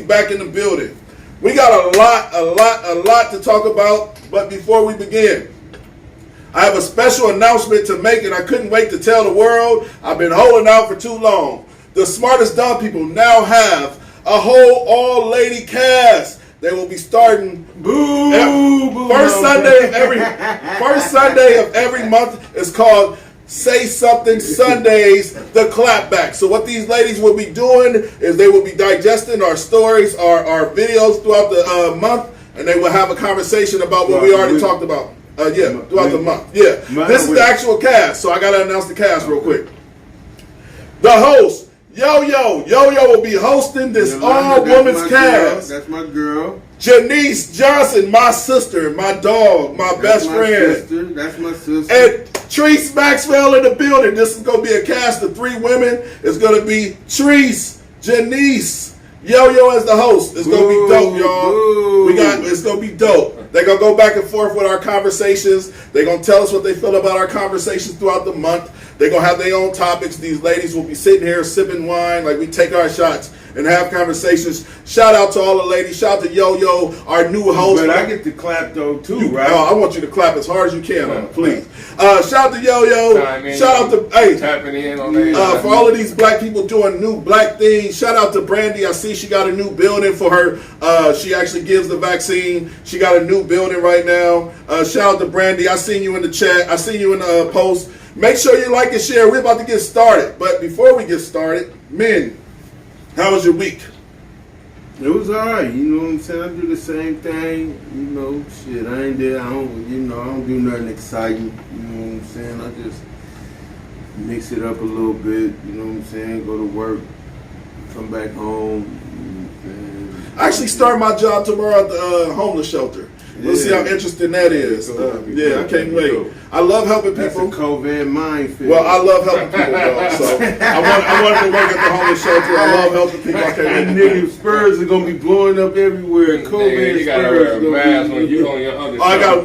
back in the building. We got a lot to talk about, but before we begin, I have a special announcement to make, and I couldn't wait to tell the world. I've been holding out for too long. The Smartest Dumb People now have a whole all-lady cast. They will be starting first Sunday of every month. Is called Say Something Sundays, the clapback. So what these ladies will be doing is they will be digesting our stories, our videos throughout the month, and they will have a conversation about what we already talked about. Throughout the month. Yeah, this is the actual cast. So I gotta announce the cast real quick. The host, Yo-Yo will be hosting this all-women's cast. That's my girl. Janice Johnson, my sister, my dog, my best friend. That's my sister. And Treese Maxwell in the building. This is going to be a cast of 3 women. It's going to be Treese, Janice, Yo-Yo as the host. It's going to be dope, y'all. It's going to be dope. They're going to go back and forth with our conversations. They're going to tell us what they feel about our conversations throughout the month. They're going to have their own topics. These ladies will be sitting here sipping wine like we take our shots and have conversations. Shout out to all the ladies. Shout out to Yo-Yo, our new host. But I get to clap though too, right? I want you to clap as hard as you can, please. Shout out to Yo-Yo. Shout out to tapping in on that. For all of these black people doing new black things. Shout out to Brandy. I see she got a new building for her. She actually gives the vaccine. She got a new building right now. Shout out to Brandy. I seen you in the chat. I seen you in the post. Make sure you like and share. We're about to get started. But before we get started, men, how was your week? It was alright, you know what I'm saying? I do the same thing, you know, shit, I don't do nothing exciting, you know what I'm saying? I just mix it up a little bit, you know what I'm saying? Go to work, come back home, you know what I'm saying? I actually start my job tomorrow at the homeless shelter. We'll see how interesting that is. I can't wait. I love helping people. That's a COVID minefield. Well, I love helping people, though. So I wanted to work at the homeless shelter. I love helping people. I can't wait. Nigga, Spurs are gonna be blowing up everywhere. COVID, you gotta wear a mask when you on your other.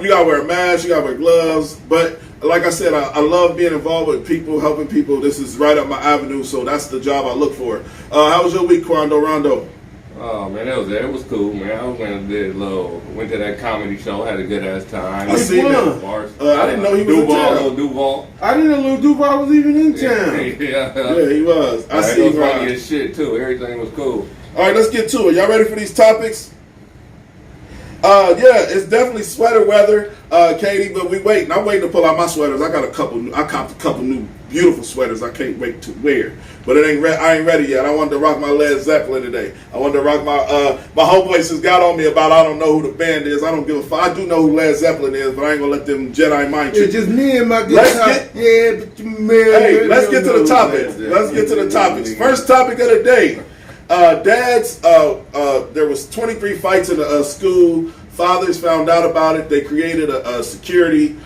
You gotta wear a mask. You gotta wear gloves. But like I said, I love being involved with people, helping people. This is right up my avenue. So that's the job I look for. How was your week, Quando Rondo? Oh man, it was cool, man. I went to that comedy show, had a good ass time. I see that. I didn't know he was in town. Duval. I didn't know Lil Duval was even in town. Yeah, he was. I see him. Funny as shit too. Everything was cool. All right, let's get to it. Y'all ready for these topics? It's definitely sweater weather, Katie. But I'm waiting to pull out my sweaters. I copped a couple new beautiful sweaters. I can't wait to wear. But I ain't ready yet. I wanted to rock my Led Zeppelin today. I wanted to rock my homeboys just got on me about I don't know who the band is. I don't give a fuck. I do know who Led Zeppelin is, but I ain't gonna let them Jedi mind trick. It's just me and my guitar. Let's get to the topics. Let's get to the topics. First topic of the day. Dads, there was 23 fights in a school. Fathers found out about it. They created a security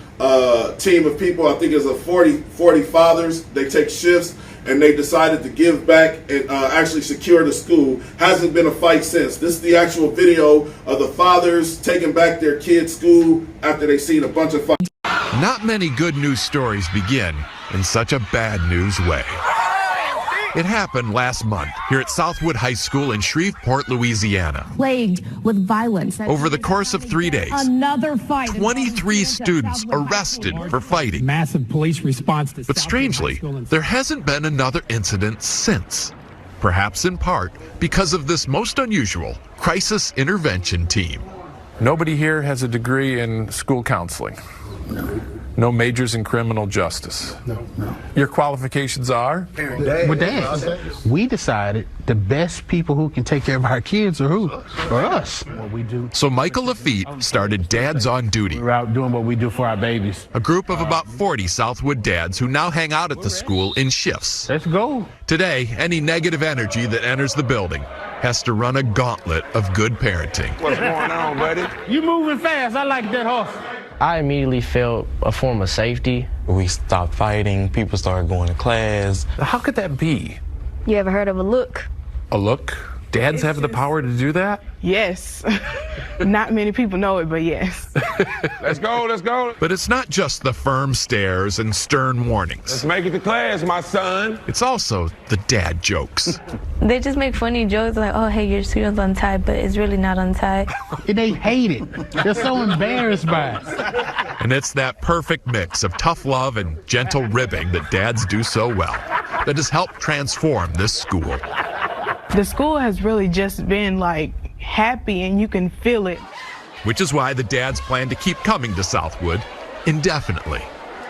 team of people. I think it's 40 fathers. They take shifts, and they decided to give back and actually secure the school. Hasn't been a fight since. This is the actual video of the fathers taking back their kids' school after they seen a bunch of fights. Not many good news stories begin in such a bad news way. It happened last month here at Southwood High School in Shreveport, Louisiana. Plagued with violence. Over the course of 3 days, another fight. 23 students arrested for fighting. Massive police response to But strangely, there hasn't been another incident since. Perhaps in part because of this most unusual crisis intervention team. Nobody here has a degree in school counseling. No majors in criminal justice. No. Your qualifications are? We're dads. We decided the best people who can take care of our kids are who? Are us. What we do. So Michael Lafitte started Dads on Duty. We're out doing what we do for our babies. A group of about 40 Southwood dads who now hang out at the school in shifts. Let's go. Today, any negative energy that enters the building has to run a gauntlet of good parenting. What's going on, buddy? You moving fast. I like that horse. I immediately felt a form of safety. We stopped fighting, people started going to class. How could that be? You ever heard of a look? A look? Dads have the power to do that? Yes. Not many people know it, but yes. Let's go, let's go. But it's not just the firm stares and stern warnings. Let's make it to class, my son. It's also the dad jokes. They just make funny jokes like, oh, hey, your suit's untied, but it's really not untied. And they hate it. They're so embarrassed by it. And it's that perfect mix of tough love and gentle ribbing that dads do so well that has helped transform this school. The school has really just been like happy, and you can feel it. Which is why the dads plan to keep coming to Southwood indefinitely.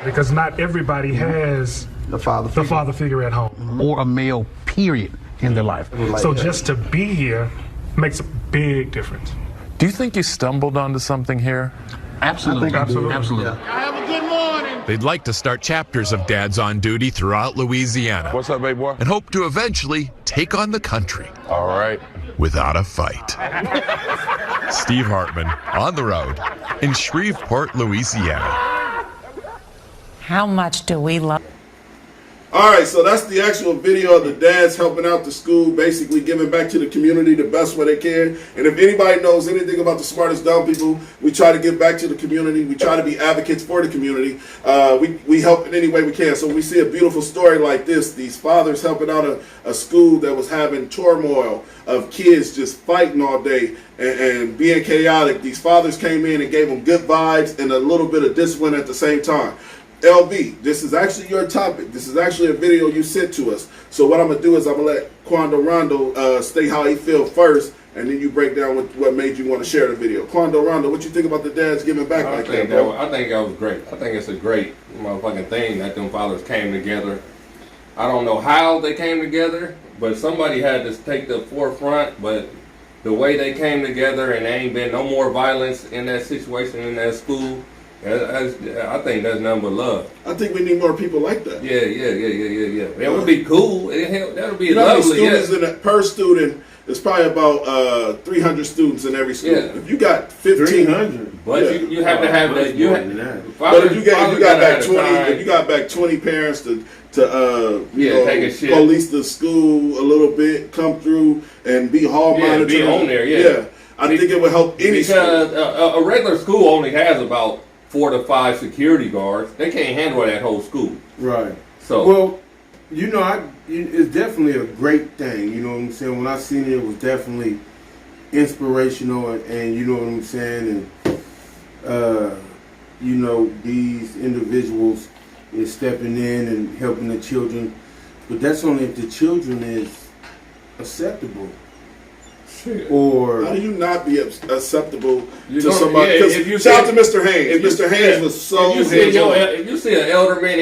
Because not everybody has the father figure at home. Or a male, period, in their life. So just to be here makes a big difference. Do you think you stumbled onto something here? Absolutely. Absolutely. Have a good morning. They'd like to start chapters of Dads on Duty throughout Louisiana. What's up, baby boy? And hope to eventually take on the country. All right. Without a fight. Steve Hartman, on the road in Shreveport, Louisiana. How much do we love? All right, so that's the actual video of the dads helping out the school, basically giving back to the community the best way they can. And if anybody knows anything about the Smartest Dumb People, we try to give back to the community. We try to be advocates for the community. We help in any way we can. So when we see a beautiful story like this, these fathers helping out a school that was having turmoil of kids just fighting all day and being chaotic. These fathers came in and gave them good vibes and a little bit of discipline at the same time. LB, this is actually your topic. This is actually a video you sent to us. So what I'm going to do is I'm going to let Quando Rondo state how he feels first, and then you break down what made you want to share the video. Quando Rondo, what you think about the dads giving back like that, bro? I think that was great. I think it's a great motherfucking thing that them fathers came together. I don't know how they came together, but somebody had to take the forefront, but the way they came together, and there ain't been no more violence in that situation in that school. I think that's nothing but love. I think we need more people like that. Yeah. It would be cool. That would be Students lovely. per student, it's probably about 300 students in every school. Yeah. If you got 1500, but you have to have that. But if you got back 20 parents to take a shit. Police the school a little bit, come through and be hall monitoring. Be on there. Yeah. I think it would help any because school. A regular school only has about 4 to 5 security guards. They can't handle that whole school. Right. So well, it's definitely a great thing. You know what I'm saying? When I seen it, it was definitely inspirational, and you know what I'm saying. And these individuals is stepping in and helping the children, but that's only if the children is acceptable. Or how do you not be acceptable to somebody? somebody? Shout out to Mr. Haynes. Mr. Haynes was so. If you see an elder man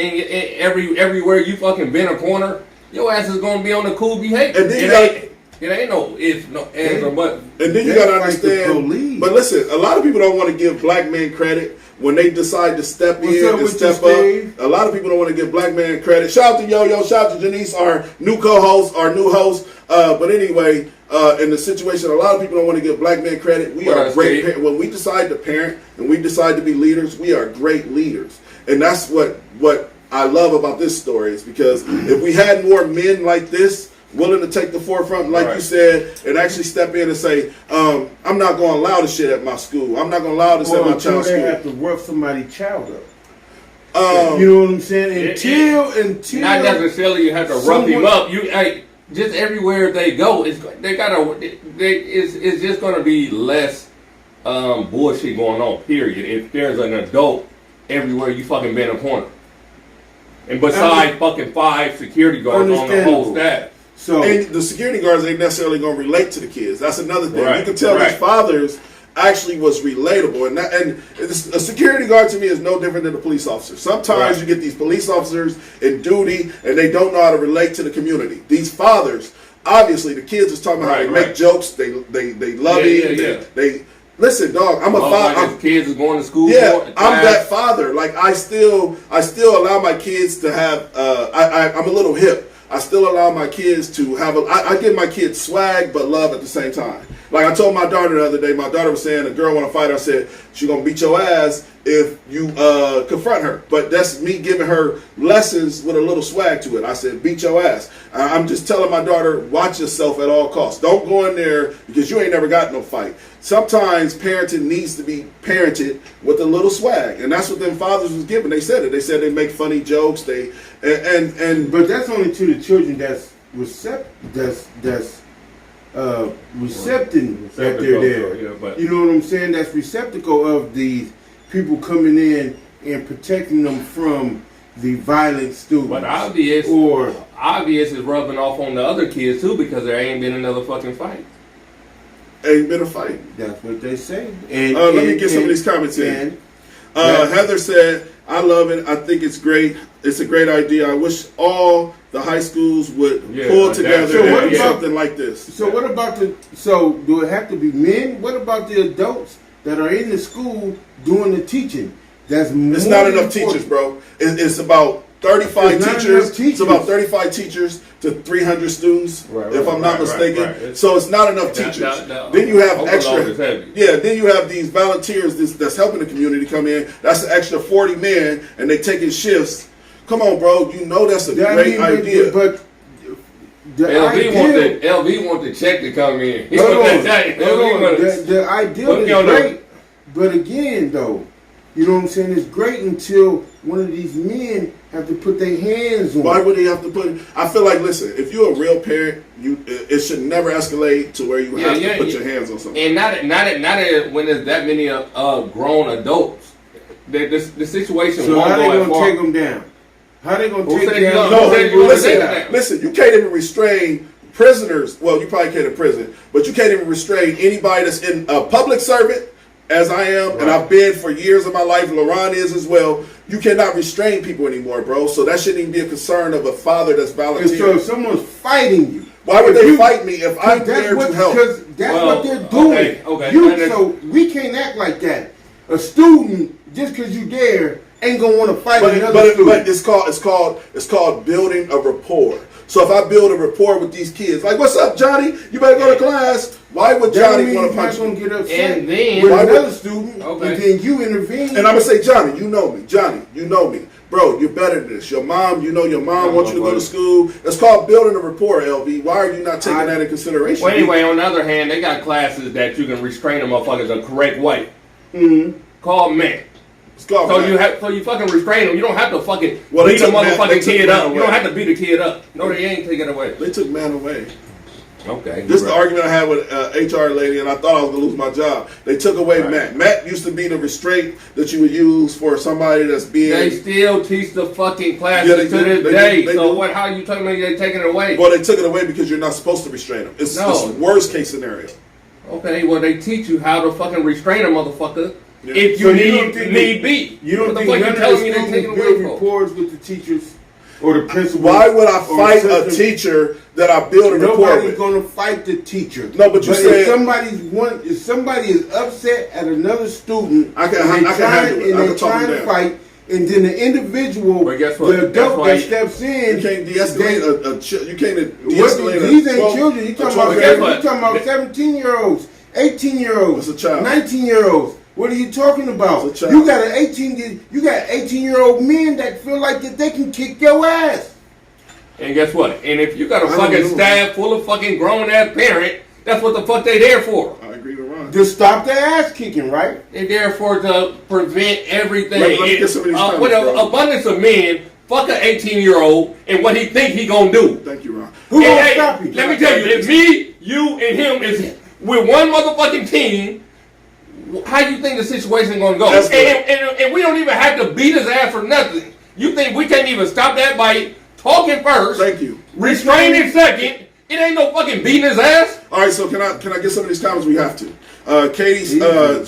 everywhere you fucking bend a corner, your ass is gonna be on the cool behavior. And then it ain't no ifs, no ands, or buts. And then you gotta understand. But listen, a lot of people don't want to give black men credit when they decide to step in and step up. A lot of people don't want to give black men credit. Shout out to Yo-Yo. Shout out to Janice, our new co-host, our new host. But anyway, in the situation, a lot of people don't want to give black men credit. We are great. When we decide to parent and we decide to be leaders, we are great leaders. And that's what I love about this story, is because if we had more men like this, willing to take the forefront, like you said, and actually step in and say, I'm not going to allow this shit at my school. I'm not going to allow this at my child's school. They have to rough somebody's child up. You know what I'm saying? Until not necessarily you have to rough him up. Just everywhere they go, it's just going to be less bullshit going on. Period. If there's an adult everywhere you fucking bend a corner, and besides fucking 5 security guards on the whole staff. And the security guards ain't necessarily going to relate to the kids. That's another thing. You can tell these fathers actually was relatable, and a security guard to me is no different than a police officer. Sometimes you get these police officers in duty and they don't know how to relate to the community. These fathers, obviously, the kids is talking about how they make jokes, they love it. They listen, dog. I'm a father. Like kids is going to school. Yeah, I'm that father. Like I still allow my kids to have. I'm a little hip. I still allow my kids to have I give my kids swag but love at the same time. Like I told my daughter the other day, my daughter was saying a girl want to fight her. I said, she's going to beat your ass if you confront her. But that's me giving her lessons with a little swag to it. I said, beat your ass. I'm just telling my daughter, watch yourself at all costs. Don't go in there because you ain't never got no fight. Sometimes parenting needs to be parented with a little swag, and that's what them fathers was giving. They said it. They said they make funny jokes. But that's only to the children that's recepting that they're there. You know what I'm saying? That's receptacle of these people coming in and protecting them from the violent students. But obvious is rubbing off on the other kids too, because there ain't been another fucking fight. Ain't been a fight. That's what they say. Let me get some of these comments in. Heather said, I love it. I think it's great. It's a great idea. I wish all the high schools would pull together and do something like this. So what about so do it have to be men? What about the adults that are in the school doing the teaching? It's not enough teachers, bro. It's about 35 teachers. It's about 35 teachers to 300 students, if I'm not mistaken. Right. So it's not enough teachers. Then you have extra. Then you have these volunteers that's helping the community come in. That's an extra 40 men, and they taking shifts. Come on, bro. You know that's a great idea. But LV want the check to come in. The ideal is great, but again, though. You know what I'm saying? It's great until one of these men have to put their hands on. Why would they have to put? I feel like, listen, if you're a real parent, it should never escalate to where you have to put your hands on something. And not when there's that many grown adults. The situation. So how they gonna take them down? How they gonna take them down? No, listen. You can't even restrain prisoners. Well, you probably can't in prison, but you can't even restrain anybody that's in a public servant. As I am, and I've been for years of my life, LaRon is as well. You cannot restrain people anymore, bro. So that shouldn't even be a concern of a father that's volunteering. So if someone's fighting you, why would they fight me if I'm there to help? Because that's what they're doing. So we can't act like that. A student, just because you there, ain't gonna want to fight another student. But it's called building a rapport. So if I build a rapport with these kids, like, what's up, Johnny? You better go to class. Why would Johnny want to punch me? Get upset and then with another student, and then you intervene. And I'm gonna say, Johnny, you know me. Johnny, you know me, bro. You're better than this. Your mom, your mom wants you to go to school. It's called building a rapport, LV. Why are you not taking that in consideration? Well, anyway, on the other hand, they got classes that you can restrain them motherfuckers the correct way. Called men. So you fucking restrain them. You don't have to fucking beat a motherfucking kid up. You don't have to beat a kid up. No, they ain't taking it away. They took man away. Okay. This is the argument I had with HR lady, and I thought I was gonna lose my job. They took away Matt. Matt used to be the restraint that you would use for somebody that's being. They still teach the fucking classes to this day. So what? How you telling me they taking it away? Well, they took it away because you're not supposed to restrain them. It's worst case scenario. Okay. Well, they teach you how to fucking restrain a motherfucker. Yeah. If you need be. You don't think none of the students build rapport with the teachers or the principal? Why would I fight a teacher that I build a rapport with? Nobody's going to fight the teacher. No, but you said if somebody is upset at another student, I can handle it. They're trying to fight, and then the individual, the adult that steps in, you can't de-escalate you can't de-escalate these ain't children. You talking about 17-year-olds, 18-year-olds, 19-year-olds. What are you talking about? You got 18-year-old men that feel like that they can kick your ass. And guess what? And if you got a fucking staff full of fucking grown ass parent, that's what the fuck they there for. I agree with Ron. To stop their ass kicking, right? They're there for to prevent everything. Let me get some of these comments, with an abundance of men, fuck an 18-year-old and what he think he gonna do. Thank you, Ron. Who gonna stop you? Let me tell you, if me, you, and him is with one motherfucking team. How you think the situation gonna go? And we don't even have to beat his ass for nothing. You think we can't even stop that by talking first? Thank you. Restraining second. It ain't no fucking beating his ass. All right, so can I get some of these comments? We have to. Katie,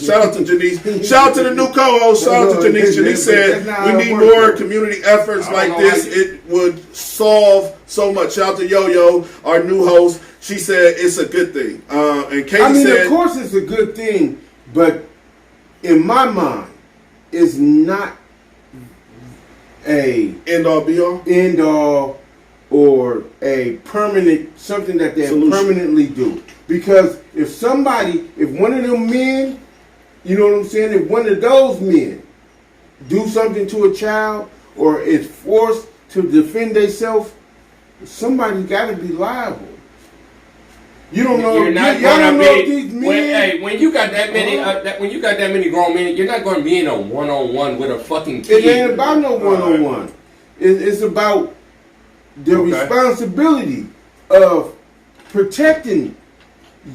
shout out to Janice. Shout out to the new co-host. Shout out to Janice. Janice said we need more community efforts like this. It would solve so much. Shout out to Yo-Yo, our new host. She said it's a good thing. And Katie said, of course it's a good thing. But in my mind, it's not a end-all be-all, or a permanent something that they permanently do. Because if one of them men, you know what I'm saying, if one of those men do something to a child or is forced to defend themselves, somebody's got to be liable. You don't know. You're not y'all don't gonna know be. these men. When you got that many, when you got that many grown men, you're not going to be in a one-on-one with a fucking kid. It ain't about no one-on-one. It's about the responsibility of protecting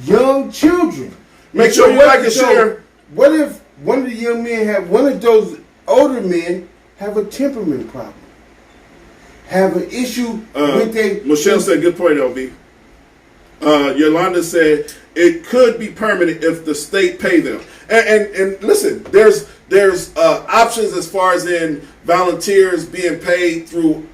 young children. Make sure you like and share. What if one of the young men one of those older men have a temperament problem? Have an issue with their... Michelle said, good point, LB. Yolanda said it could be permanent if the state pay them. And listen, there's options as far as in volunteers being paid through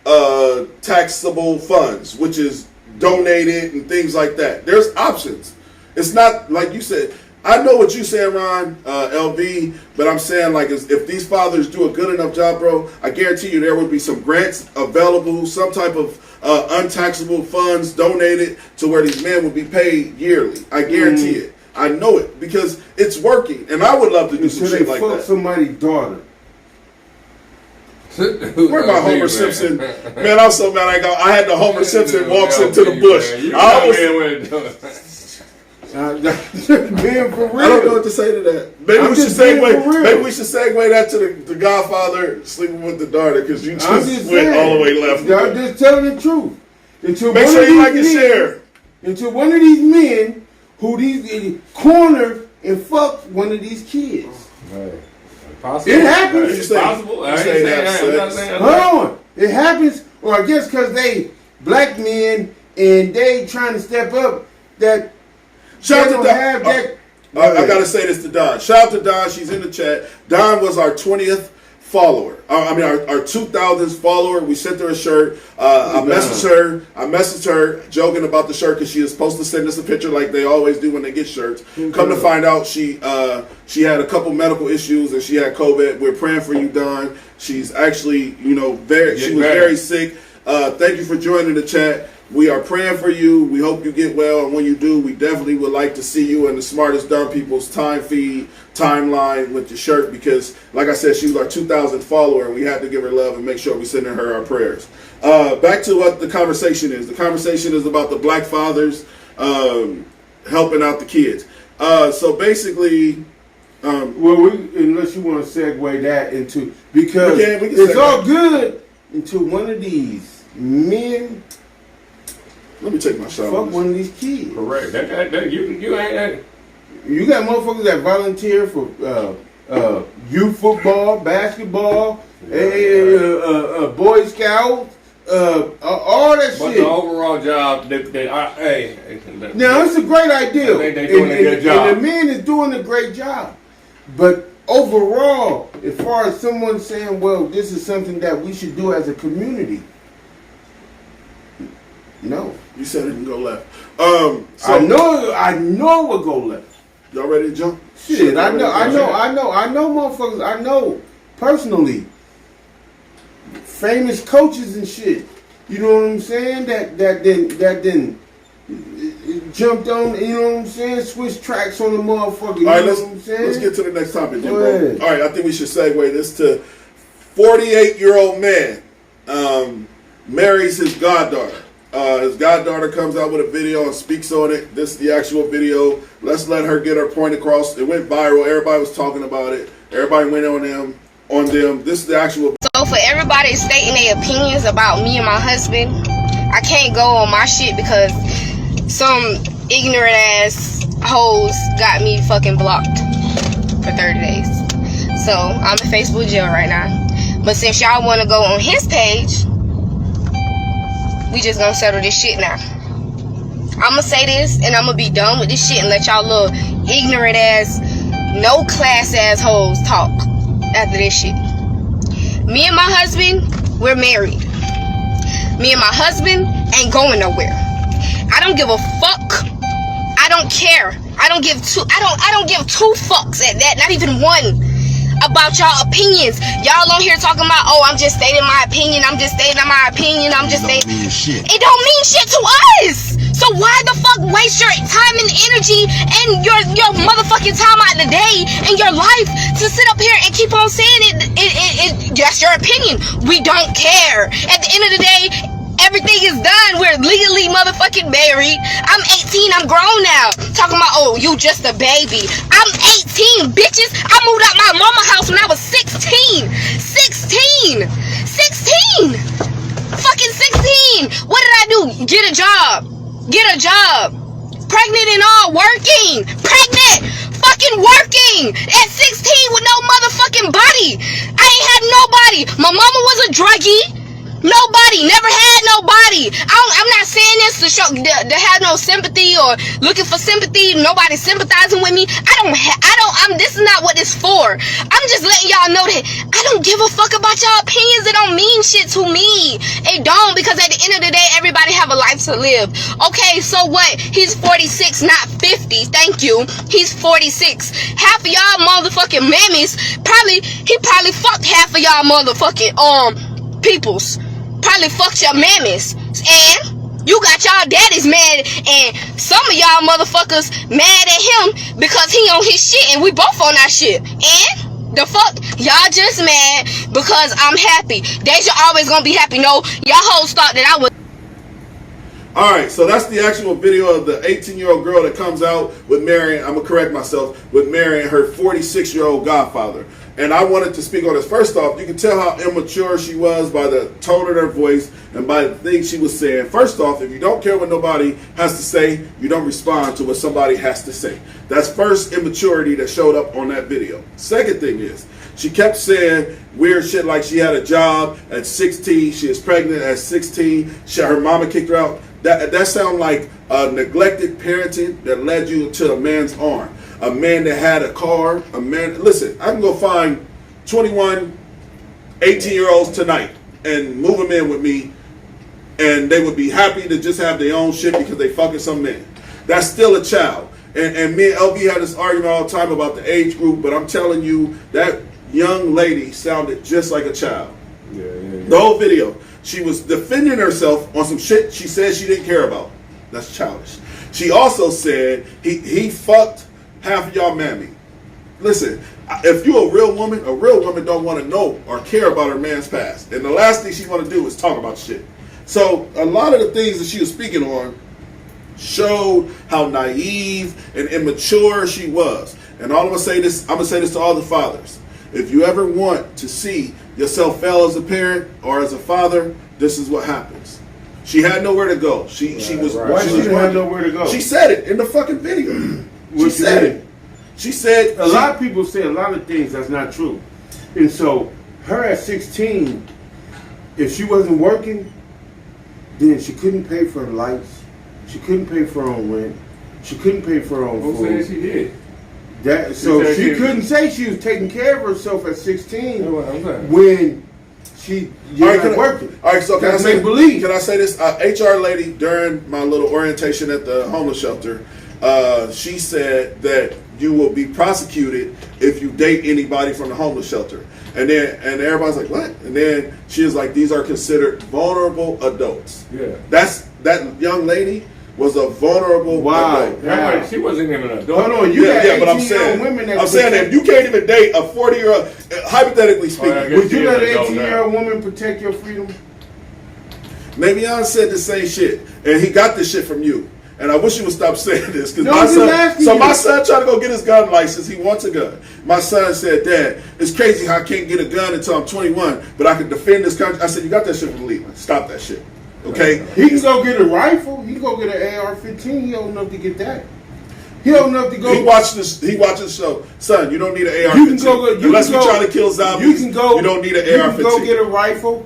untaxable funds, which is donated and things like that. There's options. It's not like you said. I know what you saying, Ron, LB, but I'm saying like if these fathers do a good enough job, bro, I guarantee you there would be some grants available, some type of untaxable funds donated to where these men would be paid yearly. I guarantee it. I know it because it's working, and I would love to do some shit like that. Somebody's daughter. Where my Homer Simpson? Man, I'm so mad. I had the Homer Simpson walks into the bush. Being for real. I don't know what to say to that. Maybe we should segue that to the Godfather sleeping with the daughter because you just went all the way left. I'm just telling the truth. Make sure you like and share. Until one of these men corner and fuck one of these kids. Right. Possible. It happens. It's possible. Hold on. It happens, or I guess because they black men and they trying to step up that. Shout out to Don. I gotta say this to Don. Shout out to Don. She's in the chat. Don was our 20th follower. Our 2000th follower. We sent her a shirt. I messaged her joking about the shirt because she is supposed to send us a picture like they always do when they get shirts. Come to find out, she had a couple medical issues and she had COVID. We're praying for you, Don. She's actually, very sick. Thank you for joining the chat. We are praying for you. We hope you get well, and when you do, we definitely would like to see you in the Smartest Dumb People's time feed timeline with your shirt because, like I said, she was our 2000th follower, and we had to give her love and make sure we send her our prayers. Back to what the conversation is. The conversation is about the black fathers helping out the kids. So basically, unless you want to segue that into because it's all good until one of these men. Let me take my shot. Fuck one of these kids. Correct. You ain't. You got motherfuckers that volunteer for youth football, basketball, Boy Scouts, all that shit. But the overall job, now it's a great idea. I think they're doing a good job. And the men is doing a great job. But overall, as far as someone saying, well, this is something that we should do as a community. No. You said it can go left. So I know it will go left. Y'all ready to jump? Shit, I know motherfuckers. I know personally famous coaches and shit. You know what I'm saying? That then jumped on. You know what I'm saying? Switched tracks on the motherfucker. You know what I'm saying? Let's get to the next topic, Jimbo. All right, I think we should segue this to 48-year-old man marries his goddaughter. His goddaughter comes out with a video and speaks on it. This is the actual video. Let's let her get her point across. It went viral. Everybody was talking about it. Everybody went on them. This is the actual. So for everybody stating their opinions about me and my husband, I can't go on my shit because some ignorant ass hoes got me fucking blocked for 30 days. So I'm in Facebook jail right now. But since y'all want to go on his page, we just gonna settle this shit now. I'ma say this and I'ma be done with this shit and let y'all little ignorant ass, no class ass hoes talk after this shit. Me and my husband, we're married. Me and my husband ain't going nowhere. I don't give a fuck. I don't care. I don't give two fucks at that, not even one. About y'all opinions. Y'all on here talking about, oh, I'm just stating my opinion. I'm just stating my opinion. I'm just stating. It don't mean shit to us. So why the fuck waste your time and energy and your motherfucking time out of the day and your life to sit up here and keep on saying it that's your opinion. We don't care. At the end of the day, everything is done. We're legally motherfucking married. I'm 18. I'm grown now. Talking about, oh, you just a baby. I'm 18, bitches. I moved out my mama house when I was 16. 16. Fucking 16. What did I do? Get a job. Pregnant and all, working. Pregnant. Fucking working. At 16 with no motherfucking body. I ain't had nobody. My mama was a druggie. Nobody, never had nobody. I'm not saying this to show to have no sympathy or looking for sympathy. Nobody sympathizing with me. This is not what this for. I'm just letting y'all know that I don't give a fuck about y'all opinions. It don't mean shit to me. It don't, because at the end of the day, everybody have a life to live. Okay, so what? He's 46, not 50. Thank you. He's 46. Half of y'all motherfucking mammies he probably fucked half of y'all motherfucking peoples. Probably fucked your mammies. And you got y'all daddies mad, and some of y'all motherfuckers mad at him because he on his shit and we both on our shit. And the fuck, y'all just mad because I'm happy. Deja always gonna be happy. No, y'all hoes thought that I was. Alright, so that's the actual video of the 18-year-old girl that comes out with marrying, I'm going to correct myself, with marrying her 46-year-old godfather. And I wanted to speak on this. First off, you can tell how immature she was by the tone of her voice and by the things she was saying. First off, if you don't care what nobody has to say, you don't respond to what somebody has to say. That's first immaturity that showed up on that video. Second thing is, she kept saying weird shit like she had a job at 16, she is pregnant at 16, her mama kicked her out. That sound like neglected parenting that led you to a man's arm. A man that had a car, a man, listen, I can go find 21, 18-year-olds tonight and move them in with me, and they would be happy to just have their own shit because they fucking some man. That's still a child. And me and LB had this argument all the time about the age group, but I'm telling you, that young lady sounded just like a child. Yeah. The whole video, she was defending herself on some shit she said she didn't care about. That's childish. She also said he fucked half of y'all mammy. Listen, if you a real woman don't want to know or care about her man's past. And the last thing she want to do is talk about shit. So a lot of the things that she was speaking on showed how naive and immature she was. And I'm gonna say this to all the fathers. If you ever want to see yourself fail as a parent or as a father, this is what happens. She had nowhere to go. She was had nowhere to go? She said it in the fucking video. She said it. She said a lot of people say a lot of things that's not true. And so her at 16, if she wasn't working, then she couldn't pay for her lights. She couldn't pay for her own rent. She couldn't pay for her own food. Who said she did? So she couldn't say she was taking care of herself at 16 That's what I'm saying. when she wasn't working. All right, so can I say this? HR lady during my little orientation at the homeless shelter, she said that you will be prosecuted if you date anybody from the homeless shelter. And everybody's like, what? And then she was like, these are considered vulnerable adults. Yeah. That young lady was a vulnerable adult. Yeah, she wasn't even an adult. Hold on, but I'm saying that if you can't even date a 40-year-old, hypothetically speaking, would you let an 18-year-old woman protect your freedom? Maybe I said the same shit, and he got this shit from you. And I wish you would stop saying this, because my son tried to go get his gun license. He wants a gun. My son said, "Dad, it's crazy how I can't get a gun until I'm 21, but I can defend this country." I said, "You got that shit from Leland. Stop that shit." Okay? He can go get a rifle. He can go get an AR-15. He old enough to get that. He old enough to go. He watched the show. Son, you don't need an AR-15. Unless you're trying to kill zombies, you don't need an AR-15. You can go get a rifle.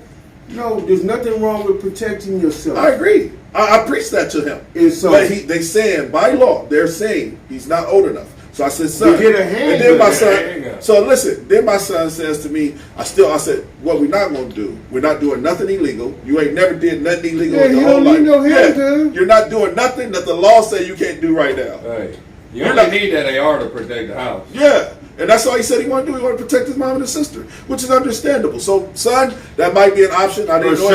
No, there's nothing wrong with protecting yourself. I agree. I preach that to him. But they saying, by law, they're saying he's not old enough. So I said, son. Get a handgun. And then my son. So listen. Then my son says to me, I said, what we're not going to do? We're not doing nothing illegal. You ain't never did nothing illegal in your whole life. No handgun. You're not doing nothing that the law say you can't do right now. Hey, you only need that AR to protect the house. Yeah. And that's all he said he wanted to do. He wanted to protect his mom and his sister, which is understandable. So, son, that might be an option. I didn't know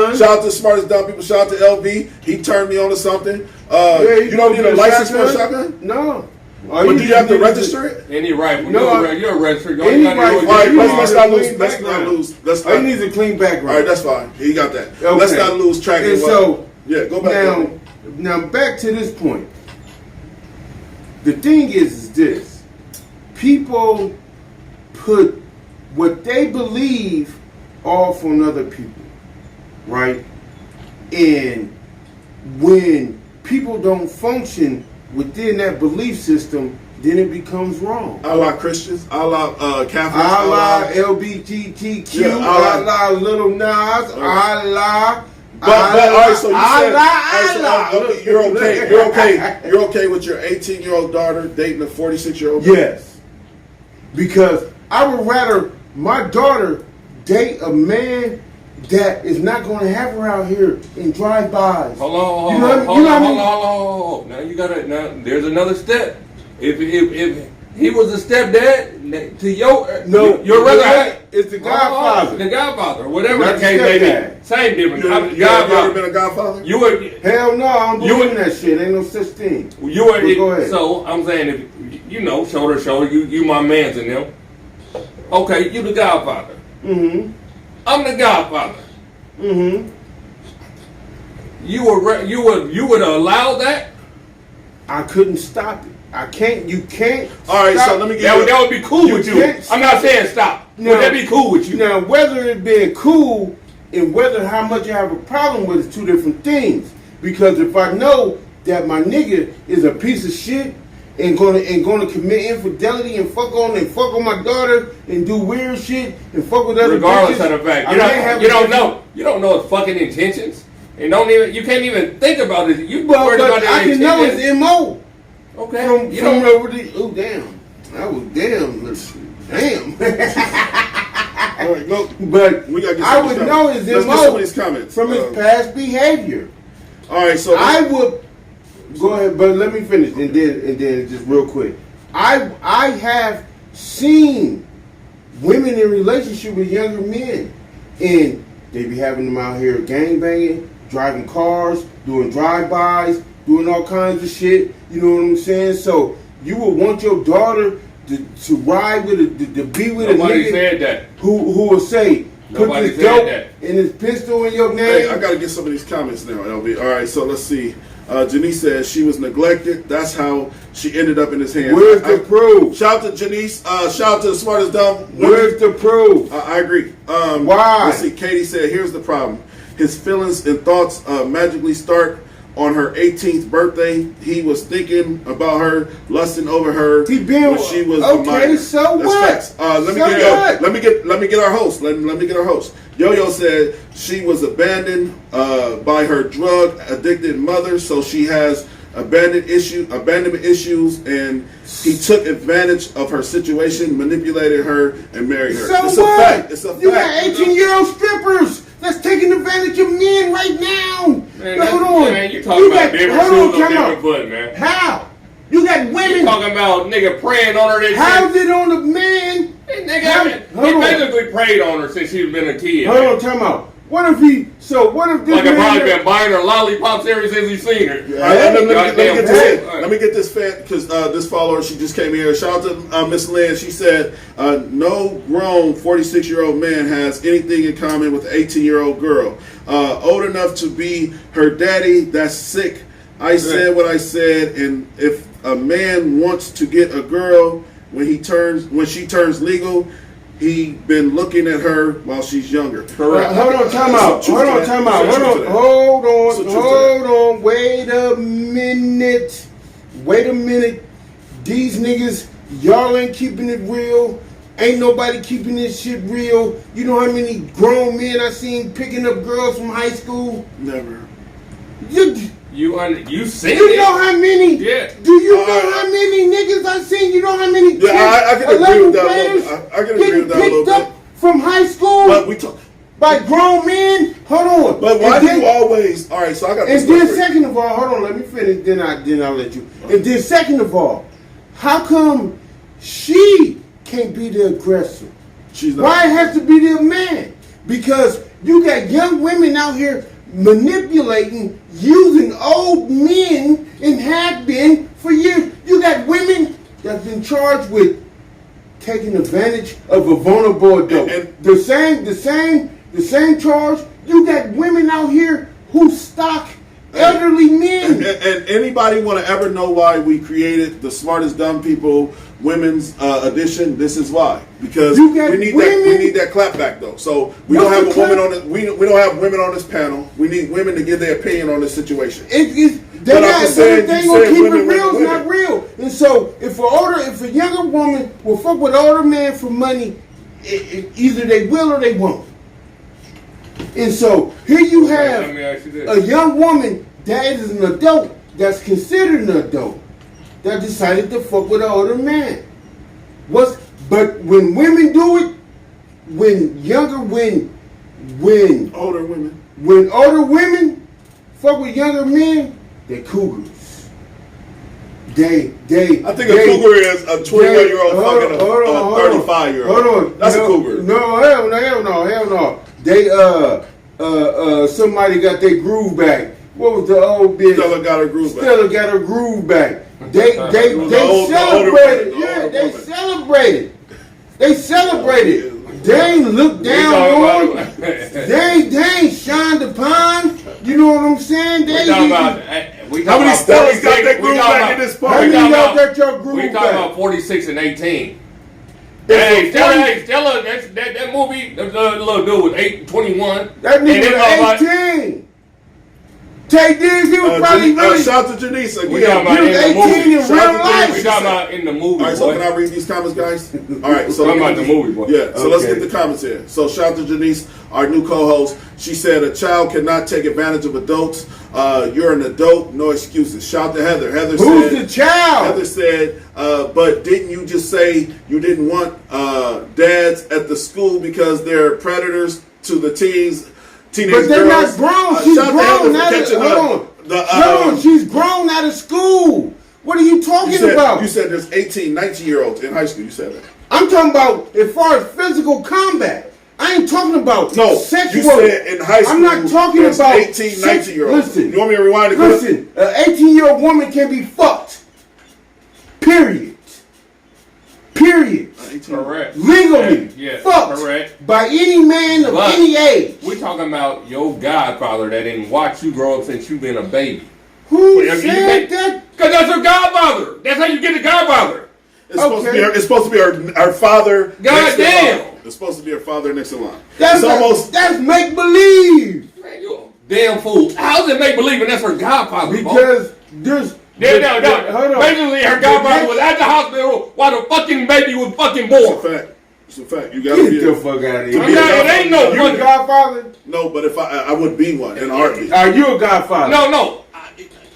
it. Shout out to the smartest dumb people. Shout out to LV. He turned me on to something. You don't need a license for a shotgun? No. But do you have to register it? Any rifle. No, you're registered. Any rifle. All right, let's not lose. Let's not lose. He needs a clean background. All right, that's fine. He got that. Okay. Let's not lose track of so, yeah, go back. Now back to this point. The thing is this. People put what they believe off on other people, right? And when people don't function within that belief system, then it becomes wrong. A la Christians, a la Catholics, a la LGBTQ, a la Little Nas, a la. But all right, so you said you're okay with your 18-year-old daughter dating a 46-year-old? Yes, because I would rather my daughter date a man that is not going to have her out here in drive-bys. Hold on. Now you gotta. Now there's another step. If he was a stepdad to your rather it's the Godfather. The Godfather, whatever the case may be. Same difference. You ever been a Godfather? You would. Hell no, I don't believe in that shit. Ain't no such thing. You would. Go ahead. So I'm saying, if shoulder to shoulder, you my man's in them. Okay, you the Godfather. Mm-hmm. I'm the Godfather. Mm-hmm. You would allow that? I couldn't stop it. I can't. You can't. All right, so let me get that would be cool with you. I'm not saying stop. Would that be cool with you? Now, whether it being cool and whether how much I have a problem with is two different things. Because if I know that my nigga is a piece of shit and gonna commit infidelity and fuck on my daughter and do weird shit and fuck with other regardless bitches, of the fact, you don't know his fucking intentions, and you can't even think about it. You worried about I can know his MO. Okay. From over the damn. That was damn. All right, go. But we gotta get I would know his MO from his past behavior. All right, so I would go ahead, but let me finish and then just real quick. I have seen women in relationship with younger men, and they be having them out here gangbanging, driving cars, doing drive-bys, doing all kinds of shit. You know what I'm saying? So you would want your daughter to ride with to be with Nobody a nigga said that. who will say, put Nobody this said dope that. and this pistol in your name. Hey, I gotta get some of these comments now, LB. All right, so let's see. Janice says she was neglected. That's how she ended up in his hands. Where's the proof? Shout out to Janice. Shout out to the smartest dumb. Where's the proof? I agree. Why? Let's see. Katie said, here's the problem. His feelings and thoughts magically start on her 18th birthday. He was thinking about her, lusting over her when she was a minor. So That's what? facts. Let me get our host. Let me get our host. Yo-Yo said she was abandoned by her drug addicted mother, so she has abandonment issues, and he took advantage of her situation, manipulated her, and married her. So it's what? a fact. It's a fact. You got 18-year-old strippers that's taking advantage of men right now. Man, hold on. Man, you talking about different shoes on different foot, man. How? You got women. You talking about nigga praying on her this How's it on the man? He basically prayed on her since she's been a kid. Hold on, time out. What if this like man... I've probably been buying her lollipops ever since he's seen her. Let me get this fan, because this follower, she just came here. Shout out to Miss Lynn. She said, no grown 46-year-old man has anything in common with an 18-year-old girl. Old enough to be her daddy, that's sick. I said what I said, and if a man wants to get a girl when she turns legal, he been looking at her while she's younger. Correct. Hold on, time out. Hold on. Wait a minute. These niggas, y'all ain't keeping it real. Ain't nobody keeping this shit real. You know how many grown men I seen picking up girls from high school? Never. You seen it? You know how many? Yeah. Do you know how many niggas I seen? You know how many? Yeah, I can agree with that a little bit. I can agree with that a little picked up from high school? But we talk by grown men? Hold on. But why do you always... All right, so I got this. And then second of all, hold on, let me finish, then I'll let you. And then second of all, how come she can't be the aggressor? She's not. Why it has to be the man? Because you got young women out here manipulating, using old men, and have been for years. You got women that's been charged with taking advantage of a vulnerable adult. And the same charge. You got women out here who stalk elderly men. And anybody want to ever know why we created the Smartest Dumb People Women's Edition? This is why. Because we need that clap back though. So we don't have a woman on it. We don't have women on this panel. We need women to give their opinion on this situation. They're not saying they gonna keep it real. It's not real. And so if a younger woman will fuck with an older man for money, either they will or they won't. And so here you have a young woman that is an adult, that's considered an adult, that decided to fuck with an older man. But when women do it, when older women fuck with younger men, they're cougars. I think a cougar is a 21-year-old fucking a 35-year-old. Hold on. That's a cougar. No, hell no. They somebody got their groove back. What was the old bitch? Stella got her groove back. Stella got her groove back. They celebrated. Yeah, they celebrated. They celebrated. They ain't looked down on. They ain't shined upon. You know what I'm saying? How many Stellas got that groove back in this party? How many y'all got your groove back? We talking about 46 and 18. Hey, Stella, that movie, the little dude was 21. That nigga was 18. Tay Diggs, he was probably really... Shout to Janice again. We talking about in the movie. in real life. We talking about in the movie, All right, so can I read these comments, guys? All right, so talking about the movie, boy. Yeah, so let's get the comments here. So shout to Janice, our new co-host. She said, a child cannot take advantage of adults. You're an adult, no excuses. Shout to Heather. Heather Who's said... the child? Heather said, but didn't you just say you didn't want dads at the school because they're predators to the teenage but they're girls? not grown. She's grown out of she's grown out of school. What are you talking about? You said there's 18, 19-year-olds in high school. You said that. I'm talking about as far as physical combat. I ain't talking about sexual. You said in high school. I'm not talking about 18, 19-year-olds. Listen. You want me to rewind it? Listen, an 18-year-old woman can be fucked. Period. Correct. Legally. Yeah, fucked. correct. By any man of any age. We're talking about your godfather that didn't watch you grow up since you've been a baby. Who said that? Because that's your godfather. That's how you get a godfather. It's supposed to be her father. God damn. It's supposed to be her father next in line. That's make believe. Man, you a damn fool. How's it make believe and that's her godfather? Because there's... Hold on. Basically, her godfather was at the hospital while the fucking baby was fucking born. It's a fact. You gotta get the fuck out of here. It ain't no You a godfather? No, but if I would be one in a heartbeat. Are you a godfather? No.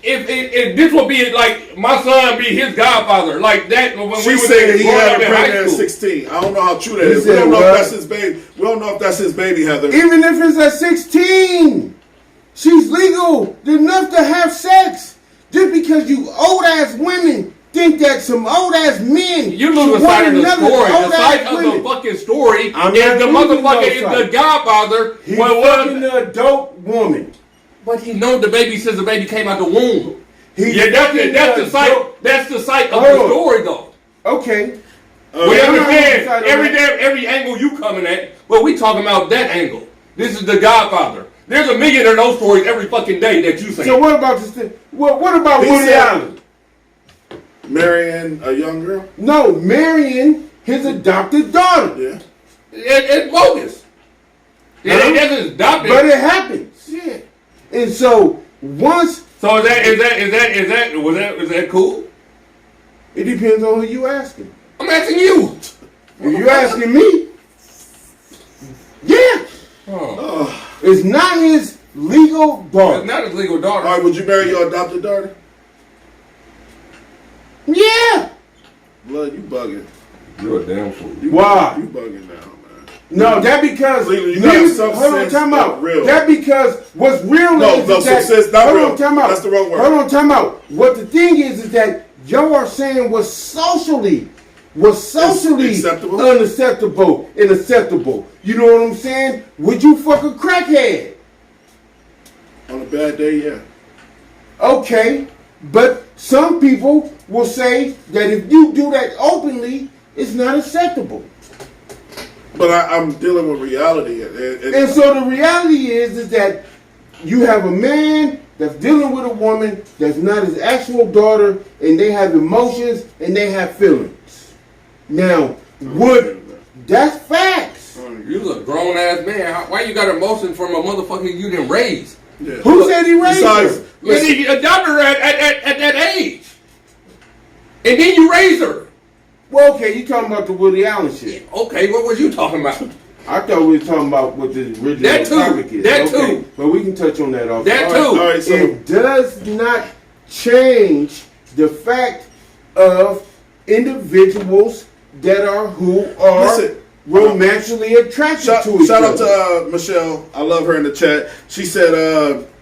If this would be like my son be his godfather, like that when She we said he had in her high pregnant at school. 16. I don't know how true that is. We don't know if that's his baby. We don't know if that's his baby, Heather. Even if it's at 16, she's legal enough to have sex. Just because you old ass women think that some old ass men you lose the side of the story. The side of the fucking story is the motherfucker is the godfather. He's fucking the adult woman. But he know the baby since the baby came out the womb. That's the site. That's the site of the story, though. Okay. We understand every angle you coming at, but we talking about that angle. This is the Godfather. There's a million of those stories every fucking day that you say. So what about this? What about Woody Allen? Marrying a young girl? No, marrying his adopted daughter. Yeah. It's bogus. It doesn't adopted. But it happens. Yeah. And so once. So is that cool? It depends on who you asking. I'm asking you. If you asking me, yeah. It's not his legal daughter. It's not his legal daughter. All right, would you marry your adopted daughter? Yeah. Blood, you bugging. You're a damn fool. Why? You bugging now, man. No, that because hold on, time out. That because what's real is that hold on, time out. That's the wrong word. Hold on, time out. What the thing is that y'all are saying was socially was socially acceptable. unacceptable and acceptable. You know what I'm saying? Would you fuck a crackhead? On a bad day, yeah. Okay, but some people will say that if you do that openly, it's not acceptable. But I'm dealing with reality. And so the reality is that you have a man that's dealing with a woman that's not his actual daughter, and they have emotions and they have feelings. Now, that's facts. You a grown ass man. Why you got emotion from a motherfucker you didn't raise? Yeah. Who said he raised her? He adopted her at that age. And then you raised her. Well, okay, you talking about the Woody Allen shit. Okay, what was you talking about? I thought we were talking about what the original topic is. That too. But we can touch on that off. That too. All right, so it does not change the fact of individuals that are who are romantically attracted to each Shout out other. to Michelle. I love her in the chat. She said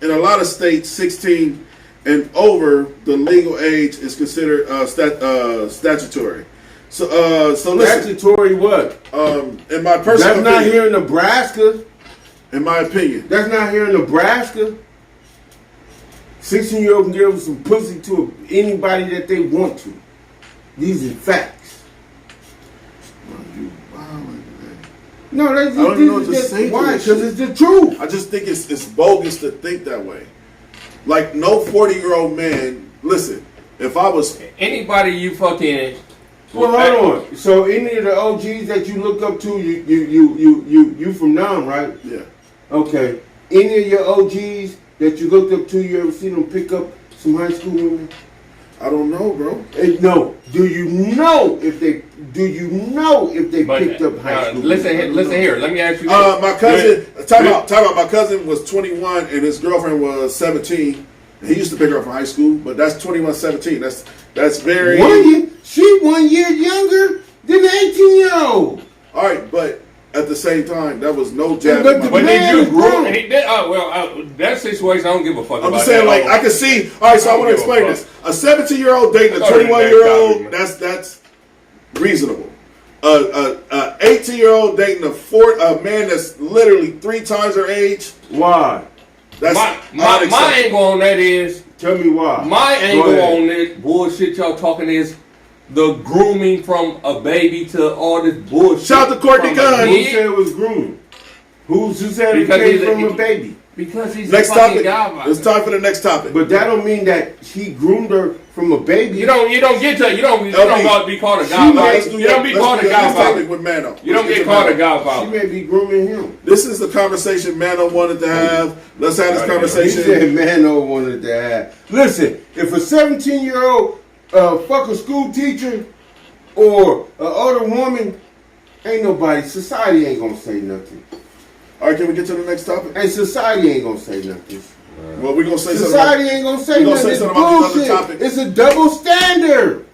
in a lot of states, 16 and over, the legal age is considered statutory. So listen. Statutory what? In my personal That's not opinion, here in Nebraska. in my opinion. That's not here in Nebraska. 16-year-old can give some pussy to anybody that they want to. These are facts. No, that's I don't even know what to just say. why? Because it's the truth. I just think it's bogus to think that way. Like no 40-year-old man. Listen, if I was Anybody you fucking. Well, hold on. So any of the OGs that you look up to, you from now, right? Yeah. Okay. Any of your OGs that you looked up to, you ever seen them pick up some high school women? I don't know, bro. No. Do you know if they picked up high school? Listen here. Let me ask you. My cousin. Time out. My cousin was 21 and his girlfriend was 17. He used to pick her up from high school, but that's 21, 17. That's very. 1 year. She 1 year younger than the 18-year-old. All right, but at the same time, that was no jab. But the man is grown. That situation, I don't give a fuck about. I'm just saying, like, I can see. All right, so I want to explain this. A 17-year-old dating a 21-year-old, that's reasonable. A 18-year-old dating a man that's literally 3 times her age. Why? That's my angle on that is. Tell me why. My angle on this bullshit y'all talking is the grooming from a baby to all this bullshit. Shout out to Courtney Gunn. Who said it was grooming? Who said it came from a baby? Because he's next a fucking topic. guy. It's time for the next topic. But that don't mean that he groomed her from a baby. You don't be called a godfather. You don't be called a godfather with Mano. You don't get called a godfather. She may be grooming him. This is the conversation Mano wanted to have. Let's have this conversation. He said Mano wanted to have. Listen, if a 17-year-old fuck a school teacher or an older woman, ain't nobody, society ain't gonna say nothing. All right, can we get to the next topic? Hey, society ain't gonna say nothing. Well, we're going to say something. Society ain't gonna say nothing. It's bullshit. It's a double standard.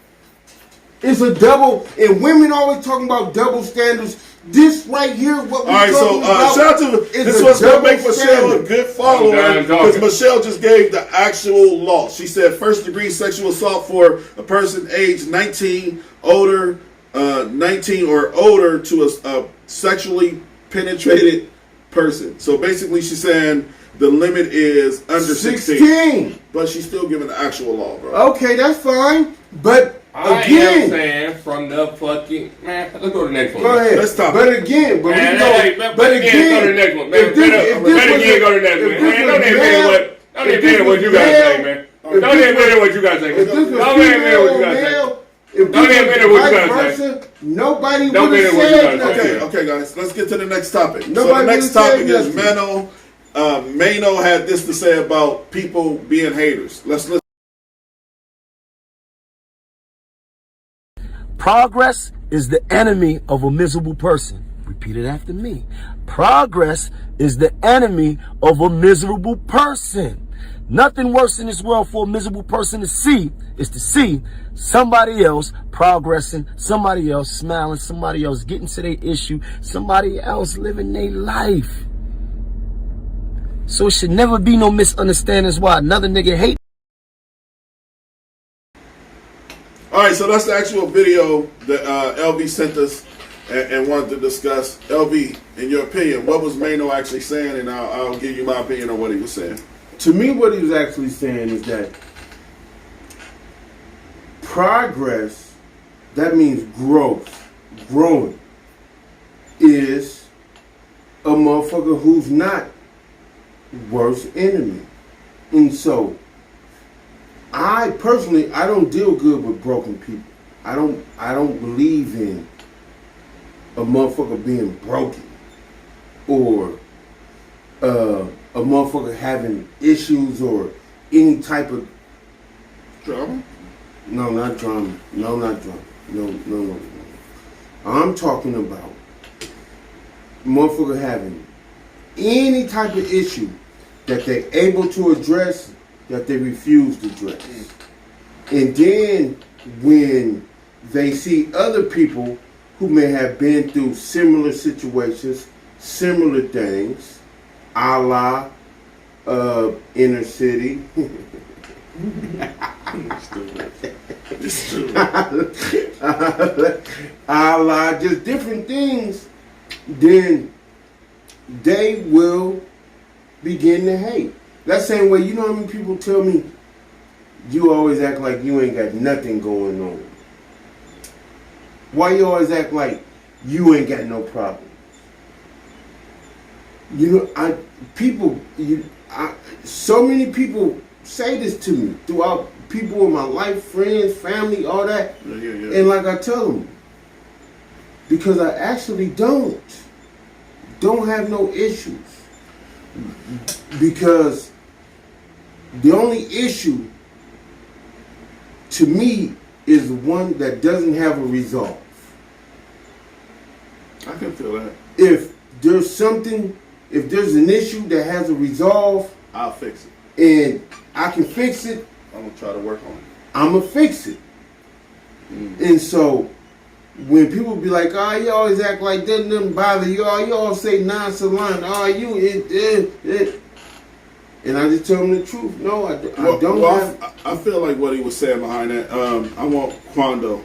It's a double, and women always talking about double standards. This right here, what we're talking about. Shout out to this was going to make Michelle a good follower because Michelle just gave the actual law. She said first degree sexual assault for a person aged 19 older, 19 or older to a sexually penetrated person. So basically, she's saying the limit is under 16. But she's still giving the actual law, bro. Okay, that's fine. But I am saying from the fucking man. Let's go to the next one. Go ahead. Let's stop. But again, But again, go to the next one. Go to the next one. Don't admit what you gotta say, man. Don't admit what you gotta say. Don't admit what you gotta say. Don't admit what you gotta say. Nobody would have said nothing. Okay, guys, let's get to the next topic. Nobody so the next topic is nothing. Mano. Mano had this to say about people being haters. Let's listen. Progress is the enemy of a miserable person. Repeat it after me. Progress is the enemy of a miserable person. Nothing worse in this world for a miserable person to see is to see somebody else progressing, somebody else smiling, somebody else getting to their issue, somebody else living their life. So it should never be no misunderstandings why another nigga hate. All right, so that's the actual video that LV sent us and wanted to discuss. LV, in your opinion, what was Mano actually saying? And I'll give you my opinion on what he was saying. To me, what he was actually saying is that progress, that means growth, growing, is a motherfucker who's not worst enemy. And so, I personally, I don't deal good with broken people. I don't believe in a motherfucker being broken or a motherfucker having issues or any type of drama. No, not drama. No, not drama. No. I'm talking about motherfucker having any type of issue that they're able to address that they refuse to address. And then when they see other people who may have been through similar situations, similar things, a la inner city, a la just different things, then they will begin to hate. That same way, you know how many people tell me, you always act like you ain't got nothing going on. Why you always act like you ain't got no problem? You know, so many people say this to me throughout, people in my life, friends, family, all that. Yeah. And like I tell them, because I actually don't have no issues. Because the only issue to me is one that doesn't have a resolve. I can feel that. If there's an issue that has a resolve, I'll fix it. And I can fix it, I'm going to try to work on it. I'm going to fix it. And so, when people be like, oh, you always act like that doesn't bother you, oh, you always say nonchalant, oh, and I just tell them the truth. No, I don't. I feel like what he was saying behind that. I want Quando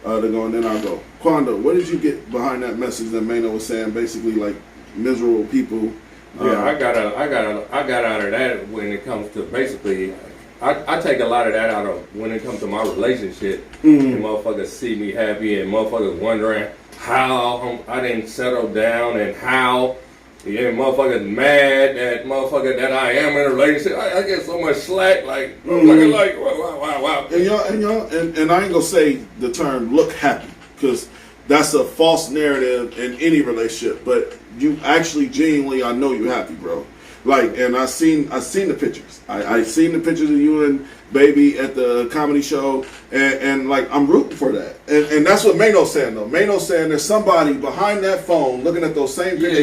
to go, and then I'll go. Quando, what did you get behind that message that Mano was saying? Basically, like miserable people. Yeah, I got out of that when it comes to basically. I take a lot of that out of when it comes to my relationship. And motherfuckers see me happy, and motherfuckers wondering how I didn't settle down, and how motherfuckers mad that I am in a relationship. I get so much slack, like motherfuckers like wow. And I ain't gonna say the term "look happy" because that's a false narrative in any relationship. But you actually genuinely, I know you happy, bro. Like, and I seen the pictures. I seen the pictures of you and Baby at the comedy show, and like I'm rooting for that. And that's what Mano's saying though. Mano's saying there's somebody behind that phone looking at those same pictures. I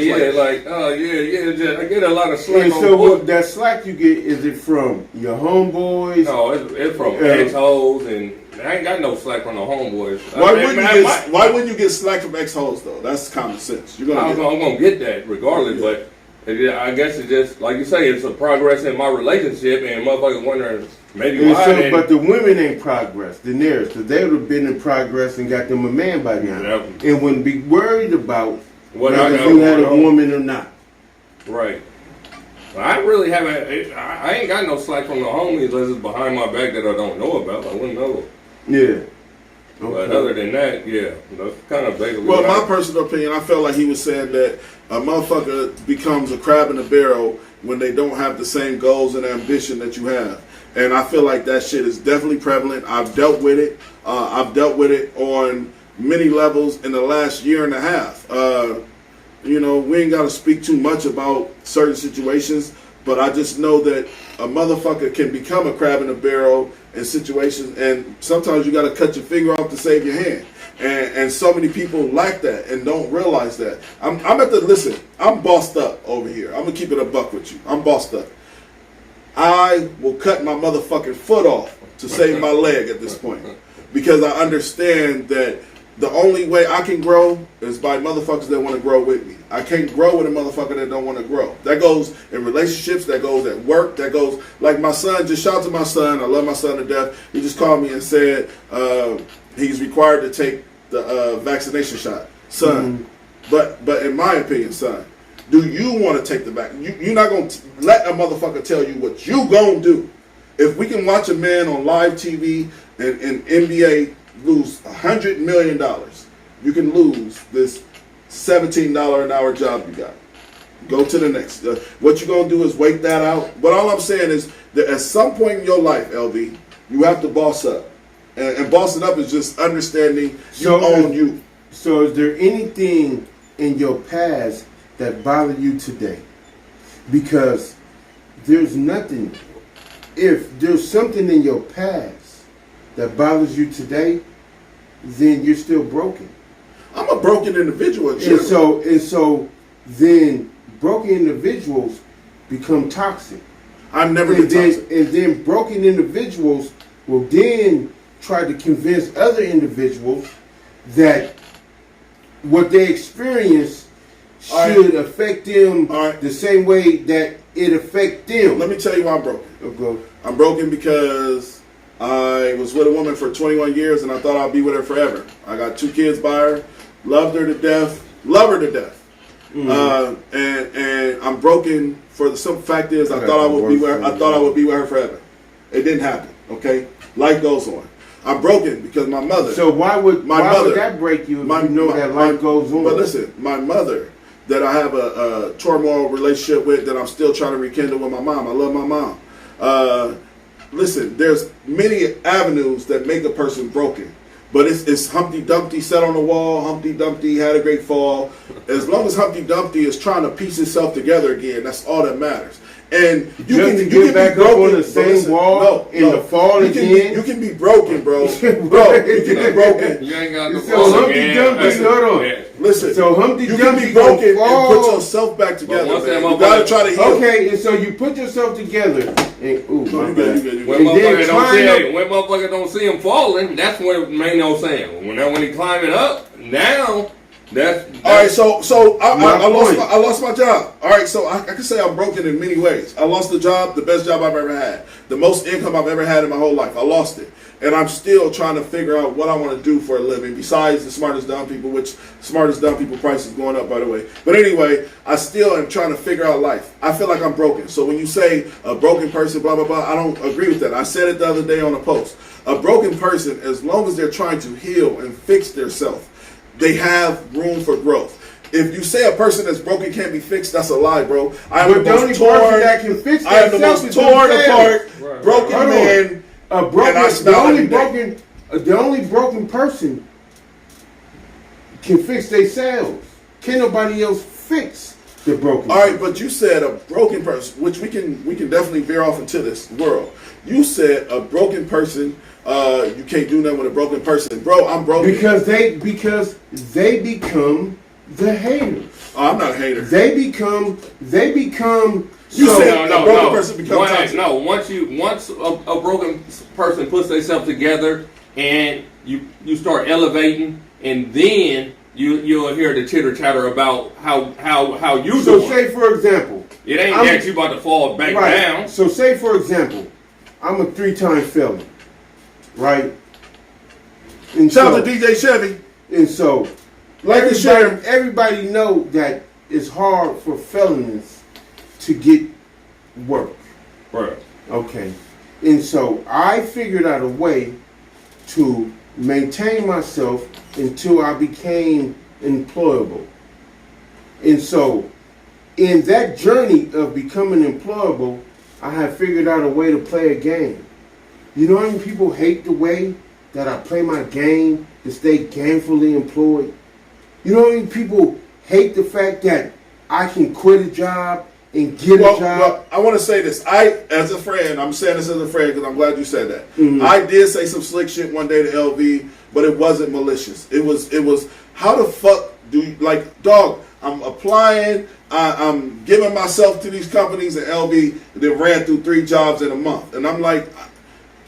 get a lot of slack. And so what that slack you get, is it from your homeboys? No, it's from ex-hoes, and I ain't got no slack from the homeboys. Why wouldn't you get slack from ex-hoes though? That's common sense. I'm gonna get that regardless, but. I guess it's just, like you say, it's a progress in my relationship, and motherfuckers wondering maybe why. But the women ain't progressed in theirs, because they would have been in progress and got them a man by now. Yep. And wouldn't be worried about whether you had a woman or not. Right. Well, I really haven't, I ain't got no slack from the homies unless it's behind my back that I don't know about. I wouldn't know. Yeah. But other than that, yeah, that's kind of basically. Well, my personal opinion, I felt like he was saying that a motherfucker becomes a crab in a barrel when they don't have the same goals and ambition that you have. And I feel like that shit is definitely prevalent. I've dealt with it. I've dealt with it on many levels in the last year and a half. We ain't got to speak too much about certain situations, but I just know that a motherfucker can become a crab in a barrel in situations, and sometimes you got to cut your finger off to save your hand. And so many people lack that and don't realize that. I'm bossed up over here. I'm going to keep it a buck with you. I'm bossed up. I will cut my motherfucking foot off to save my leg at this point. Because I understand that the only way I can grow is by motherfuckers that want to grow with me. I can't grow with a motherfucker that don't want to grow. That goes in relationships, that goes at work, that goes, like my son, just shout out to my son. I love my son to death. He just called me and said he's required to take the vaccination shot. Son, but in my opinion, son, do you want to take the vaccine? You're not going to let a motherfucker tell you what you going to do. If we can watch a man on live TV and NBA lose $100 million, you can lose this $17 an hour job you got. Go to the next. What you're going to do is wait that out. But all I'm saying is that at some point in your life, LV, you have to boss up. And bossing up is just understanding you own you. So is there anything in your past that bothered you today? Because there's nothing. If there's something in your past that bothers you today, then you're still broken. I'm a broken individual. And so then broken individuals become toxic. I've never been toxic. And then broken individuals will then try to convince other individuals that what they experience should affect them the same way that it affects them. Let me tell you why I'm broken. I'm broken because I was with a woman for 21 years and I thought I'd be with her forever. I got 2 kids by her, loved her to death, love her to death. And I'm broken for the simple fact is I thought I would be with her forever. It didn't happen. Okay, life goes on. I'm broken because my mother. So why would that break you if you know that life goes on? But listen, my mother that I have a turmoil relationship with that I'm still trying to rekindle with my mom. I love my mom. Listen, there's many avenues that make a person broken. But it's Humpty Dumpty sat on the wall, Humpty Dumpty had a great fall. As long as Humpty Dumpty is trying to piece itself together again, that's all that matters. And you can get back up on the same wall in the fall again. You can be broken, bro. Bro, you can be broken. You ain't got no fall again. Hold on. Listen, so Humpty you Dumpty can be broken and put yourself back together. Man. You gotta try to heal. Okay, and so you put yourself together. And, when motherfuckers don't see him falling, that's what Maino no saying. When he climbing up, now that's all right. So I lost my job. All right, so I can say I'm broken in many ways. I lost the job, the best job I've ever had, the most income I've ever had in my whole life. I lost it. And I'm still trying to figure out what I want to do for a living besides the Smartest Dumb People, which Smartest Dumb People price is going up, by the way. But anyway, I still am trying to figure out life. I feel like I'm broken. So when you say a broken person, blah, blah, blah, I don't agree with that. I said it the other day on a post. A broken person, as long as they're trying to heal and fix themselves, they have room for growth. If you say a person that's broken can't be fixed, that's a lie, bro. I am the most torn, that can fix I am the most torn apart, broken man. The only broken person can fix themselves. Can nobody else fix the broken? All right, but you said a broken person, which we can definitely veer off into this world. You said a broken person. You can't do nothing with a broken person, bro. I'm broken because they become the haters. Oh, I'm not a hater. They become. You said a broken person becomes toxic. No, once a broken person puts themselves together and you start elevating, and then you'll hear the chitter chatter about how you do. So say for example, it ain't that you about to fall back down. So say for example, I'm a 3-time felon, right? And shout out to DJ Chevy. And so, like everybody know that it's hard for felons to get work. Right. Okay. And so I figured out a way to maintain myself until I became employable. And so in that journey of becoming employable, I have figured out a way to play a game. You know how many people hate the way that I play my game to stay gainfully employed? You know how many people hate the fact that I can quit a job and get a job? Well, I want to say this. As a friend, I'm saying this as a friend because I'm glad you said that. Mm-hmm. I did say some slick shit one day to LV, but it wasn't malicious. It was how the fuck do you, like, dog, I'm applying, I'm giving myself to these companies, and LV, they ran through 3 jobs in a month. And I'm like,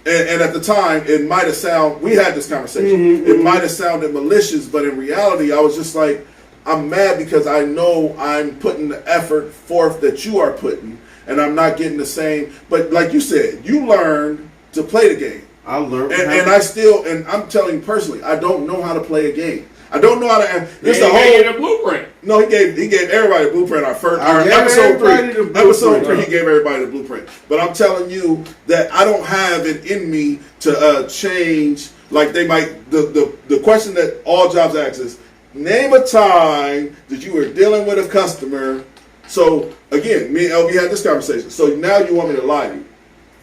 And at the time, it might have sounded, we had this conversation, it might have sounded malicious, but in reality, I was just like, I'm mad because I know I'm putting the effort forth that you are putting, and I'm not getting the same. But like you said, you learned to play the game. I learned. And I still, and I'm telling you personally, I don't know how to play a game. I don't know how to. This the whole blueprint. No, he gave everybody the blueprint. Our episode 3, he gave everybody the blueprint. But I'm telling you that I don't have it in me to change. Like they might. The question that all jobs ask is, name a time that you were dealing with a customer. So again, me and LB had this conversation. So now you want me to lie to you.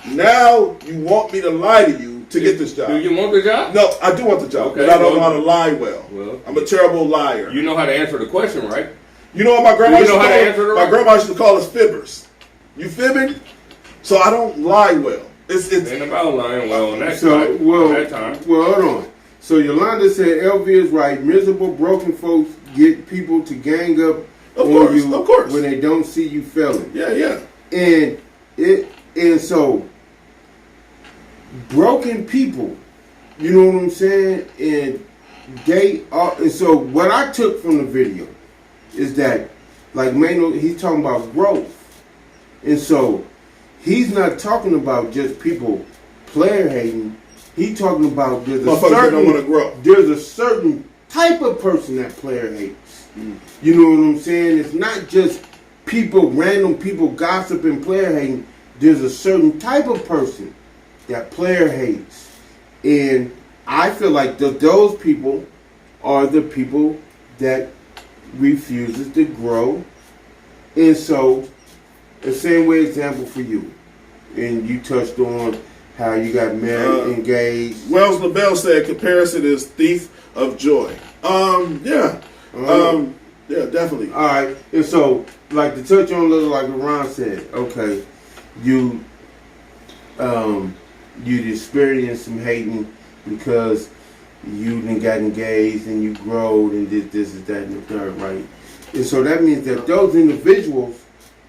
Now you want me to lie to you to get this job. Do you want the job? No, I do want the job, but I don't know how to lie well. I'm a terrible liar. You know how to answer the question, right? You know what my grandma used to how to call answer us? My grandma used to call us fibbers. You fibbing? So I don't lie well. It's ain't about lying well on that time. Well, hold on. So Yolanda said LV is right. Miserable, broken folks get people to gang up on you when they don't see you failing. Yeah. And so broken people, you know what I'm saying? And they are. And so what I took from the video is that, like Mano, he's talking about growth, and so he's not talking about just people player hating. He's talking about there's a certain type of person that player hates. You know what I'm saying? It's not just people, random people gossiping, player hating. There's a certain type of person that player hates. And I feel like those people are the people that refuses to grow. And so, the same way example for you. And you touched on how you got married, engaged. Wells LaBelle said comparison is thief of joy. Yeah, definitely. All right. And so, like to touch on a little like Ron said, okay, you experienced some hating because you done got engaged and you growed and did this and that and the third, right? And so that means that those individuals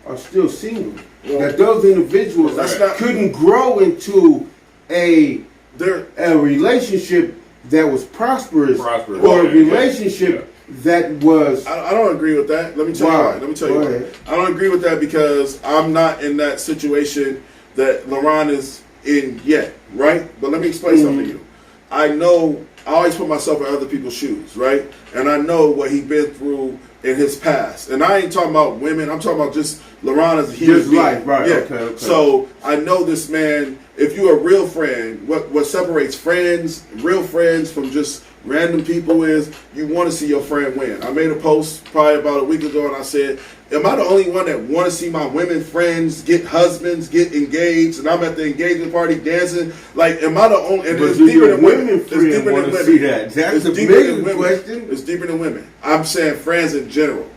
are still single. That those individuals couldn't grow into a relationship that was prosperous. Or a relationship that was. I don't agree with that. Let me tell you why. Let me tell you why. I don't agree with that because I'm not in that situation that LaRon is in yet, right? But let me explain something to you. I know, I always put myself in other people's shoes, right? And I know what he's been through in his past. And I ain't talking about women. I'm talking about just LaRon as a human being. Life, right? Yeah. Okay. So I know this man. If you're a real friend, what separates friends, real friends, from just random people is you want to see your friend win. I made a post probably about a week ago, and I said, am I the only one that want to see my women friends get husbands, get engaged, and I'm at the engagement party dancing? Like, am I the only? And it's deeper than women. It's deeper than women. See that? That's a big question. It's deeper than women. I'm saying friends in general.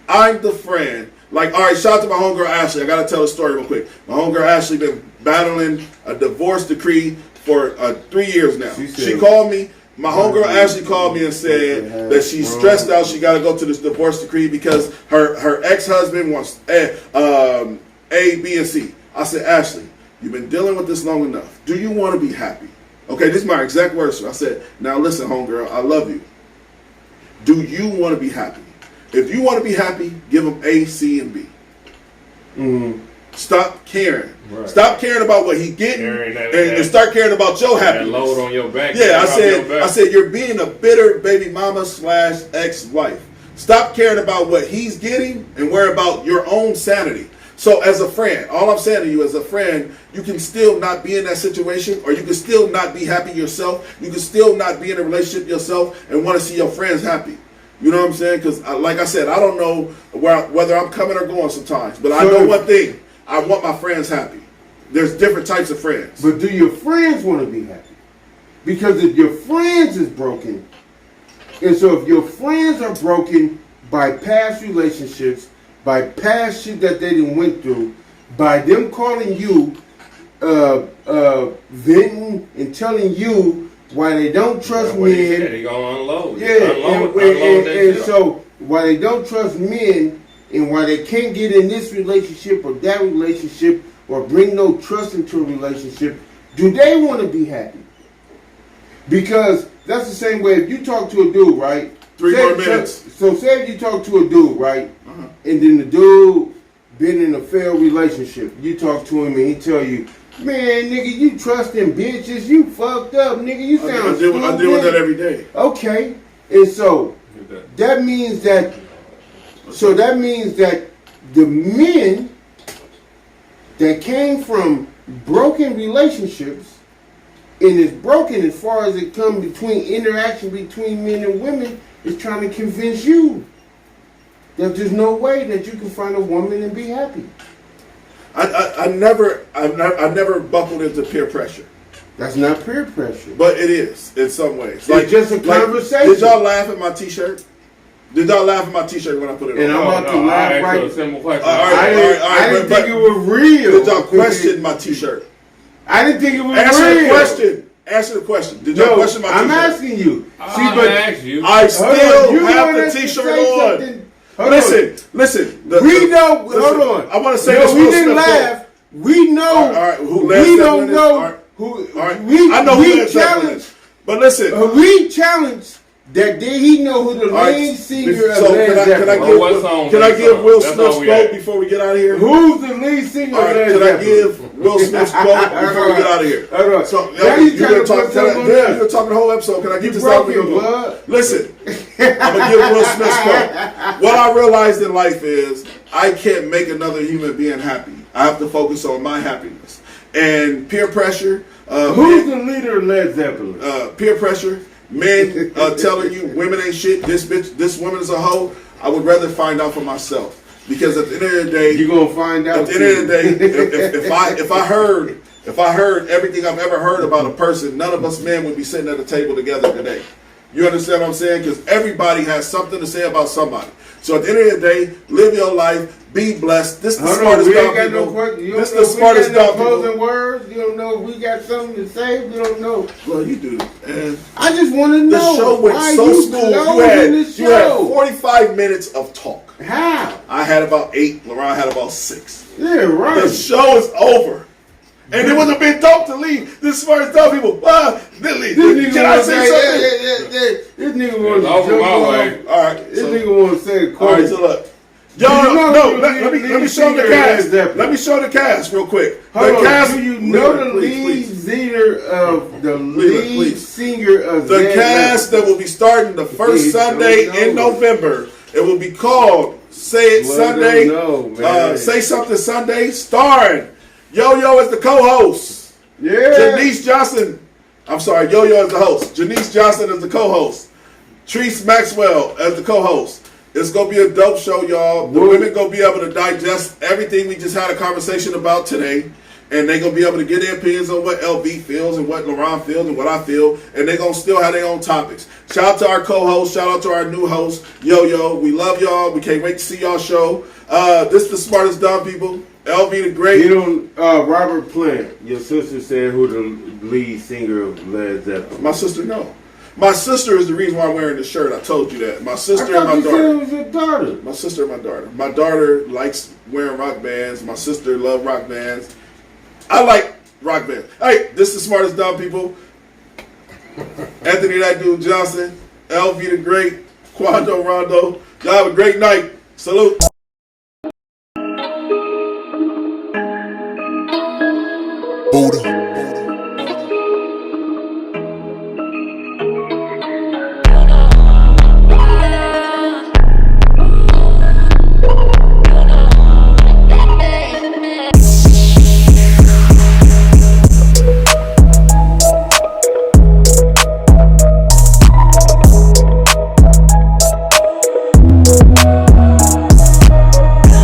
I'm the friend. Like, all right, shout out to my homegirl Ashley. I got to tell a story real quick. My homegirl Ashley been battling a divorce decree for 3 years now. She called me. My homegirl Ashley called me and said that she's stressed out. She got to go to this divorce decree because her ex-husband wants A, B, and C. I said, Ashley, you've been dealing with this long enough. Do you want to be happy? Okay, this is my exact words. I said, now listen, homegirl, I love you. Do you want to be happy? If you want to be happy, give them A, C, and B. Stop caring. Right. Stop caring about what he getting and start caring about your happiness. That load on your back. Yeah, I said you're being a bitter baby mama / ex-wife. Stop caring about what he's getting and worry about your own sanity. So as a friend, all I'm saying to you as a friend, you can still not be in that situation, or you can still not be happy yourself. You can still not be in a relationship yourself and want to see your friends happy. You know what I'm saying? Because like I said, I don't know whether I'm coming or going sometimes. But I know one thing. I want my friends happy. There's different types of friends. But do your friends want to be happy? Because if your friends is broken, and so if your friends are broken by past relationships, by past shit that they done went through, by them calling you, venting and telling you why they don't trust men. They gonna unload. And so why they don't trust men and why they can't get in this relationship or that relationship or bring no trust into a relationship Do they want to be happy? Because that's the same way if you talk to a dude, right? 3 more minutes. So say if you talk to a dude, right? And then the dude been in a failed relationship. You talk to him and he tell you, man, nigga, you trusting bitches. You fucked up, nigga. You sound stupid. I deal with that every day. Okay. And so that means that the men that came from broken relationships and is broken as far as it comes between interaction between men and women is trying to convince you that there's no way that you can find a woman and be happy. I never buckled into peer pressure. That's not peer pressure. But it is in some ways. It's just a conversation. Did y'all laugh at my t-shirt? Did y'all laugh at my t-shirt when I put it on? And I'm about to laugh right. A simple question. I didn't think it was real. Did y'all question my t-shirt? I didn't think it was Answer real. the question. Answer the question. Did y'all question my t-shirt? I'm asking you. I still have the t-shirt on. Listen. We know. Hold on. I want to say no, this. We didn't laugh. We know. All right. Who led we that don't winner? know. All right. Who? All right. I know who we challenged. But listen. We challenged that did he know who the lead singer of Led Zeppelin? Can I give Will Smith's quote before we get out of here? Who's the lead singer of Led Zeppelin? Can I give Will Smith's quote before we get out of here? All right. So now you're trying to put something you're talking the whole episode. Can I get this out of you? Listen, I'm gonna give Will Smith's quote. What I realized in life is I can't make another human being happy. I have to focus on my happiness. And peer pressure. Who's the leader of Led Zeppelin? Peer pressure. Men telling you women ain't shit. This woman is a hoe. I would rather find out for myself. Because at the end of the day, you're gonna find out. At the end of the day, if I heard everything I've ever heard about a person, none of us men would be sitting at a table together today. You understand what I'm saying? Because everybody has something to say about somebody. So at the end of the day, live your life. Be blessed. This is the smartest dumb people. This is the smartest dumb people. Words. You don't know if we got something to say. We don't know. Well, you do. And I just want to know. The show went so smooth. You had 45 minutes of talk. How? I had about 8. LaRon had about 6. Yeah, right. The show is over. And it would have been dope to leave. This smartest dumb people. Can I say something? This nigga wants to jump on. All right. This nigga wants to say a quote. All right, so look. Let me show the cast. Let me show the cast real quick. Do you know the lead singer of the lead singer of the cast that will be starting the first Sunday in November? It will be called Say It Sunday. Say Something Sunday, starring Yo-Yo as the co-host. Yeah. Janice Johnson. I'm sorry, Yo-Yo as the host. Janice Johnson as the co-host. Treese Maxwell as the co-host. It's going to be a dope show, y'all. The women going to be able to digest everything we just had a conversation about today. And they're going to be able to get their opinions on what LV feels and what LaRon feels and what I feel. And they're going to still have their own topics. Shout out to our co-host. Shout out to our new host, Yo-Yo. We love y'all. We can't wait to see y'all show. This is the smartest dumb people. LV the Great. You know, Robert Plant, your sister said who the lead singer of Led Zeppelin. My sister, no. My sister is the reason why I'm wearing the shirt. I told you that. My sister and my daughter. Said it was your daughter. My sister and my daughter. My daughter likes wearing rock bands. My sister loves rock bands. I like rock bands. Hey, this is the smartest dumb people. Anthony that dude Johnson, LV the Great, Quando Rondo. Y'all have a great night. Salute.